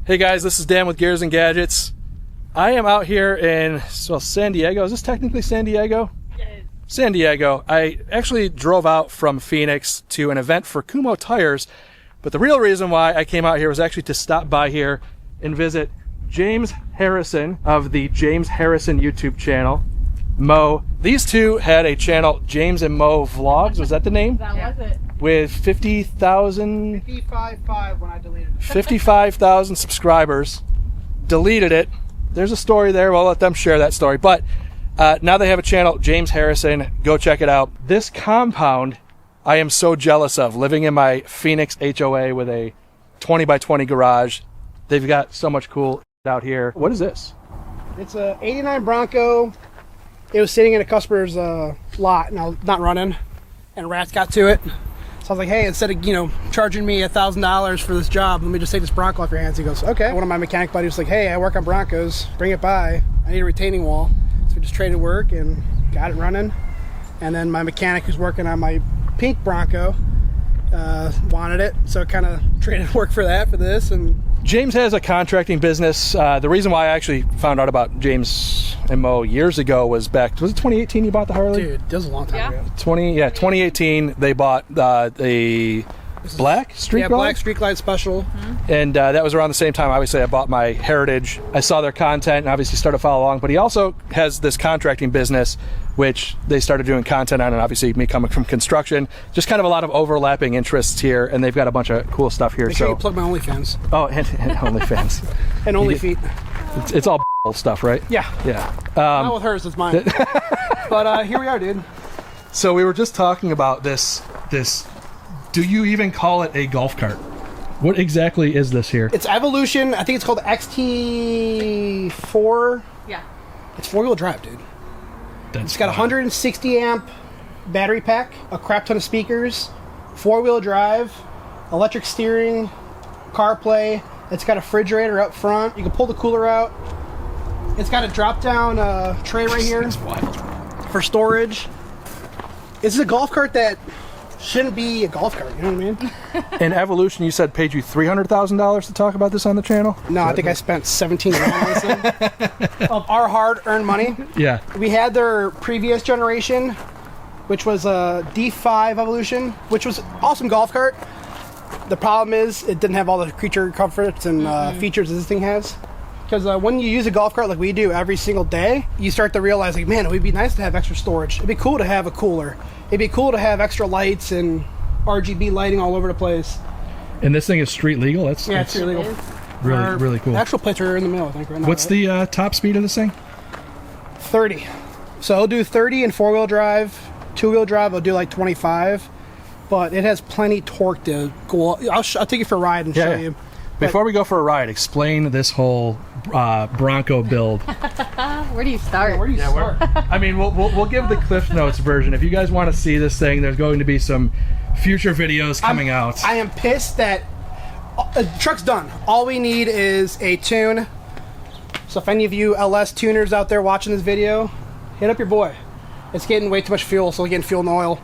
Hey guys, this is Dan with Gears and Gadgets. I am out here in San Diego. Is this technically San Diego? Yes. San Diego. I actually drove out from Phoenix to an event for Kumho Tires, but the real reason why I came out here was actually to stop by here and visit James Harrison of the James Harrison YouTube channel, Mo. These two had a channel, James and Mo Vlogs. Was that the name? That was it. With 50,000... 55.5 when I deleted it. 55,000 subscribers. Deleted it. There's a story there. We'll let them share that story. But now they have a channel, James Harrison. Go check it out. This compound I am so jealous of, living in my Phoenix HOA with a 20 by 20 garage. They've got so much cool out here. What is this? It's a 89 Bronco. It was sitting in a customer's lot, and I was not running, and rats got to it. So I was like, hey, instead of, charging me $1,000 for this job, let me just take this Bronco off your hands. He goes, okay. One of my mechanic buddies was like, hey, I work on Broncos. Bring it by. I need a retaining wall. So we just traded work and got it running. And then my mechanic who's working on my pink Bronco wanted it. So kind of traded work for this. And James has a contracting business. The reason why I actually found out about James and Mo years ago was back, was it 2018 you bought the Harley? dude, that was a long time ago. 2018 they bought the black Street Glide? Black Street Glide Special. And that was around the same time, obviously, I bought my Heritage. I saw their content and obviously started to follow along. But he also has this contracting business, which they started doing content on. And obviously, me coming from construction, just kind of a lot of overlapping interests here. And they've got a bunch of cool stuff here. Make sure you plug my OnlyFans. Oh, and OnlyFans. And OnlyFeet. It's all stuff, right? Yeah. Yeah. Not with hers, it's mine. But here we are, dude. So we were just talking about this. Do you even call it a golf cart? What exactly is this here? It's Evolution. I think it's called XT4. Yeah. It's four-wheel drive, dude. It's got a 160 amp battery pack, a crap ton of speakers, four-wheel drive, electric steering, CarPlay. It's got a refrigerator up front. You can pull the cooler out. It's got a drop-down tray right here. It's wild. For storage. This is a golf cart that shouldn't be a golf cart, you know what I mean? And Evolution, you said, paid you $300,000 to talk about this on the channel? No, I think I spent $17 grand on this thing of our hard-earned money. Yeah. We had their previous generation, which was a D5 Evolution, which was an awesome golf cart. The problem is it didn't have all the creature comforts and features this thing has. Because when you use a golf cart like we do every single day, you start to realize, like, man, it would be nice to have extra storage. It'd be cool to have a cooler. It'd be cool to have extra lights and RGB lighting all over the place. And this thing is street legal? It's street legal. Really cool. Actual plates are in the middle, I think, right now. What's the top speed of this thing? 30. So it'll do 30 in four-wheel drive. Two-wheel drive, it'll do like 25. But it has plenty torque to go. I'll take you for a ride and show you. Before we go for a ride, explain this whole Bronco build. Where do you start? Where do you start? I mean, we'll give the Cliff Notes version. If you guys want to see this thing, there's going to be some future videos coming out. I am pissed that the truck's done. All we need is a tune. So if any of you LS tuners out there watching this video, hit up your boy. It's getting way too much fuel, so we're getting fuel and oil.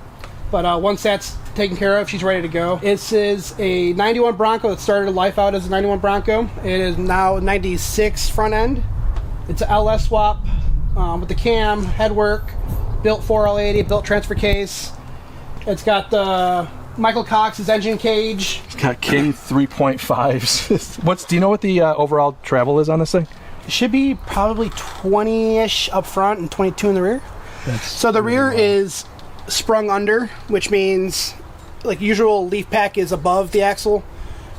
But once that's taken care of, she's ready to go. This is a 91 Bronco that started life out as a 91 Bronco. It is now 96 front end. It's an LS swap with the cam, headwork, built 4L80, built transfer case. It's got the Michael Cox's engine cage. It's got King 3.5s. Do you know what the overall travel is on this thing? It should be probably 20-ish up front and 22 in the rear. So the rear is sprung under, which means, like, usual leaf pack is above the axle.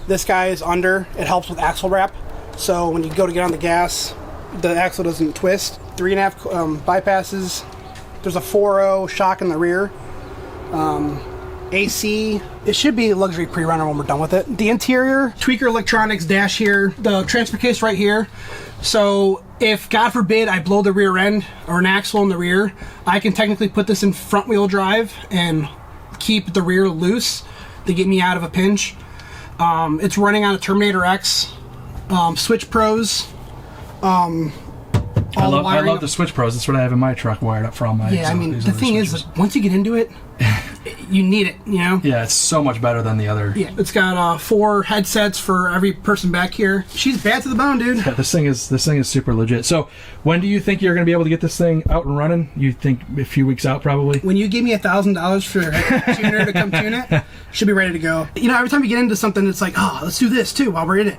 This guy is under. It helps with axle wrap, so when you go to get on the gas, the axle doesn't twist. 3.5 bypasses. There's a 4.0 shock in the rear. AC. It should be a luxury pre-runner when we're done with it. The interior, Tweaker Electronics dash here. The transfer case right here. So if, God forbid, I blow the rear end or an axle in the rear, I can technically put this in front wheel drive and keep the rear loose to get me out of a pinch. It's running on a Terminator X, Switch Pros. I love the Switch Pros. That's what I have in my truck wired up for all my. Yeah, I mean, the thing is, like, once you get into it, you need it, you know? Yeah, it's so much better than the other. Yeah, it's got 4 headsets for every person back here. She's bad to the bone, dude. Yeah, this thing is super legit. So, when do you think you're going to be able to get this thing out and running? You think a few weeks out, probably? When you give me $1,000 for a tuner to come tune it, should be ready to go. You know, every time you get into something, it's like, oh, let's do this too while we're in it.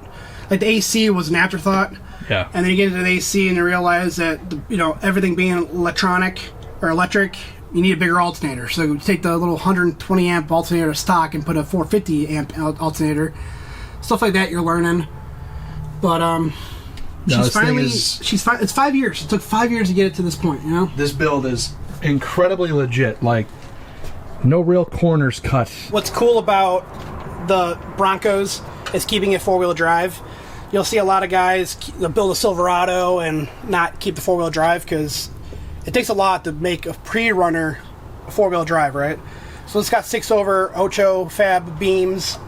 Like the AC was an afterthought. Yeah. And then you get into the AC and you realize that, you know, everything being electronic or electric, you need a bigger alternator. So you take the little 120 amp alternator stock and put a 450 amp alternator. Stuff like that you're learning. But it's 5 years. It took 5 years to get it to this point, you know? This build is incredibly legit. Like, no real corners cut. What's cool about the Broncos is keeping it 4-wheel drive. You'll see a lot of guys build a Silverado and not keep the 4-wheel drive because it takes a lot to make a pre-runner 4-wheel drive, right? So it's got 6-over Ocho Fab beams.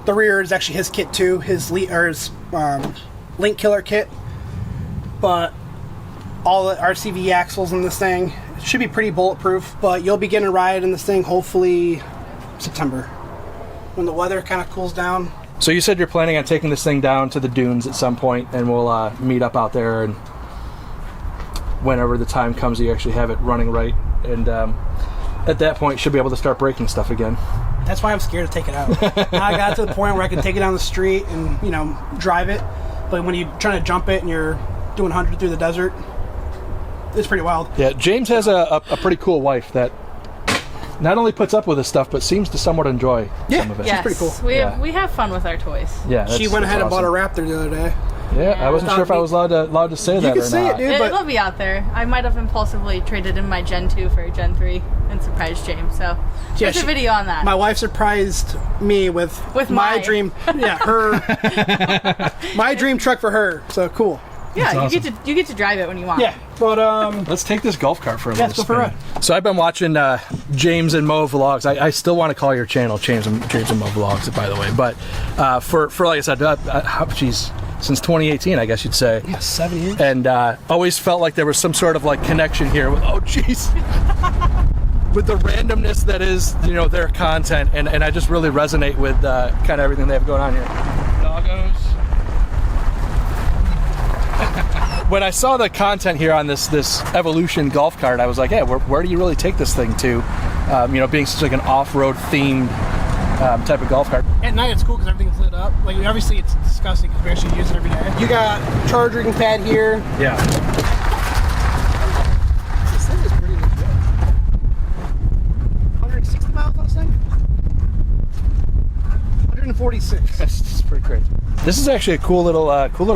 The rear is actually his kit too, his Link Killer kit. But all the RCV axles in this thing should be pretty bulletproof. But you'll begin a ride in this thing hopefully September when the weather kind of cools down. So you said you're planning on taking this thing down to the dunes at some point, and we'll meet up out there, and whenever the time comes, you actually have it running right, and at that point, you should be able to start breaking stuff again. That's why I'm scared to take it out. Now I got to the point where I can take it down the street and, you know, drive it, but when you're trying to jump it and you're doing 100 through the desert, it's pretty wild. Yeah, James has a pretty cool wife that not only puts up with this stuff, but seems to somewhat enjoy some of it. Yes, she's pretty cool. We have fun with our toys. Yeah, she went ahead and bought a Raptor the other day. Yeah, I wasn't sure if I was allowed to say that or not. You can say it, dude. It'll be out there. I might have impulsively traded in my Gen 2 for a Gen 3 and surprised James. So there's a video on that. My wife surprised me with my dream. Yeah, her my dream truck for her. So cool. Yeah, awesome. you get to drive it when you want. Yeah, but let's take this golf cart for a let's go for a ride. So I've been watching James and Mo vlogs. I still want to call your channel James and Mo vlogs, by the way. But for like I said, since 2018, I guess you'd say. Yeah, 7 years. And always felt like there was some sort of like connection here with with the randomness that is, you know, their content, and I just really resonate with kind of everything they have going on here. Doggos. When I saw the content here on this Evolution golf cart, I was like, hey, where do you really take this thing to? You know, being such like an off-road themed type of golf cart. At night it's cool because everything's lit up. Like obviously it's disgusting because we actually use it every day. You got charging pad here. Yeah. This thing is pretty legit. 160 miles on this thing? 146. That's pretty crazy. This is actually a cool little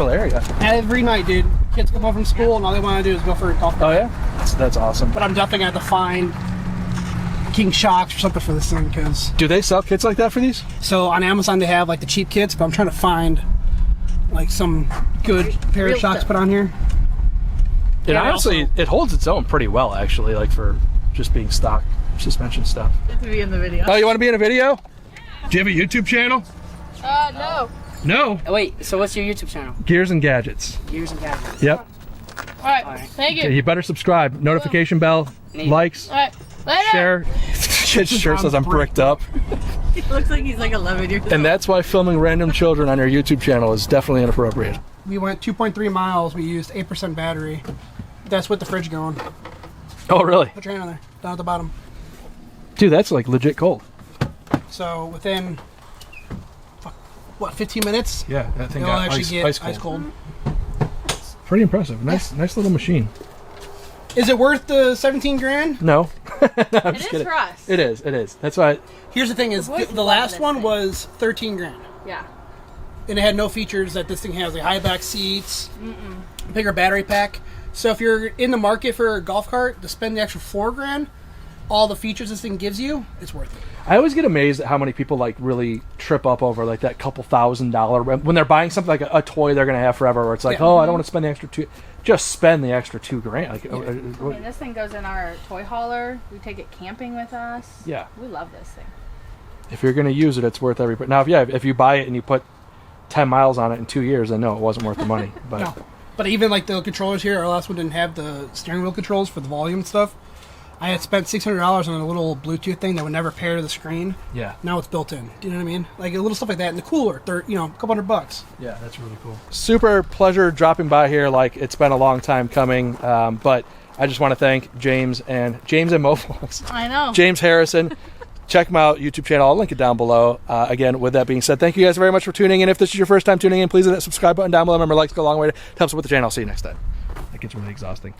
area. Every night, dude. Kids come home from school and all they want to do is go for a golf cart. Oh yeah, that's awesome. But I'm definitely gonna have to find King Shocks or something for this thing because. Do they sell kits like that for these? So on Amazon they have like the cheap kits, but I'm trying to find like some good pair of shocks to put on here. It honestly it holds its own pretty well actually, like for just being stock suspension stuff. Get to be in the video. Oh, you want to be in a video? Do you have a YouTube channel? No. No. Oh, wait, so what's your YouTube channel? Gears and Gadgets. Gears and Gadgets. Yep. All right. Thank you. Okay, you better subscribe. Notification bell, likes, All right. Later. share. It sure says I'm bricked up. He looks like he's like 11 years old. And that's why filming random children on your YouTube channel is definitely inappropriate. We went 2.3 miles. We used 8% battery. That's with the fridge going. Oh, really? Put your hand on there, down at the bottom. Dude, that's like legit cold. So within, 15 minutes? Yeah, that thing It'll got actually get ice ice cold. Pretty impressive. Nice little machine. Is it worth the 17 grand? No. It is for us. It is. That's why. Here's the thing: is the last one was 13 grand, Yeah. and it had no features that this thing has, like high back seats, bigger battery pack. So if you're in the market for a golf cart to spend the extra 4 grand, all the features this thing gives you, it's worth it. I always get amazed at how many people like really trip up over like that couple $1,000 when they're buying something like a toy they're gonna have forever. Where it's like, oh, I don't want to spend the extra $2. Just spend the extra $2 grand. Like, I mean, this thing goes in our toy hauler. We take it camping with us. Yeah. We love this thing. If you're gonna use it, it's worth every. Now, if you buy it and you put 10 miles on it in 2 years, then no, it wasn't worth the money. But No. But even like the controllers here, our last one didn't have the steering wheel controls for the volume and stuff. I had spent $600 on a little Bluetooth thing that would never pair to the screen. Yeah. Now it's built in. Do you know what I mean? Like a little stuff like that, and the cooler, a couple $100. Yeah, that's really cool. Super pleasure dropping by here. Like, it's been a long time coming, but I just want to thank James and Mofos. I know. James Harrison. Check him out, YouTube channel. I'll link it down below. Again, with that being said, thank you guys very much for tuning in. If this is your first time tuning in, please hit that subscribe button down below. Remember, likes go a long way to help us with the channel. I'll see you next time. That gets really exhausting.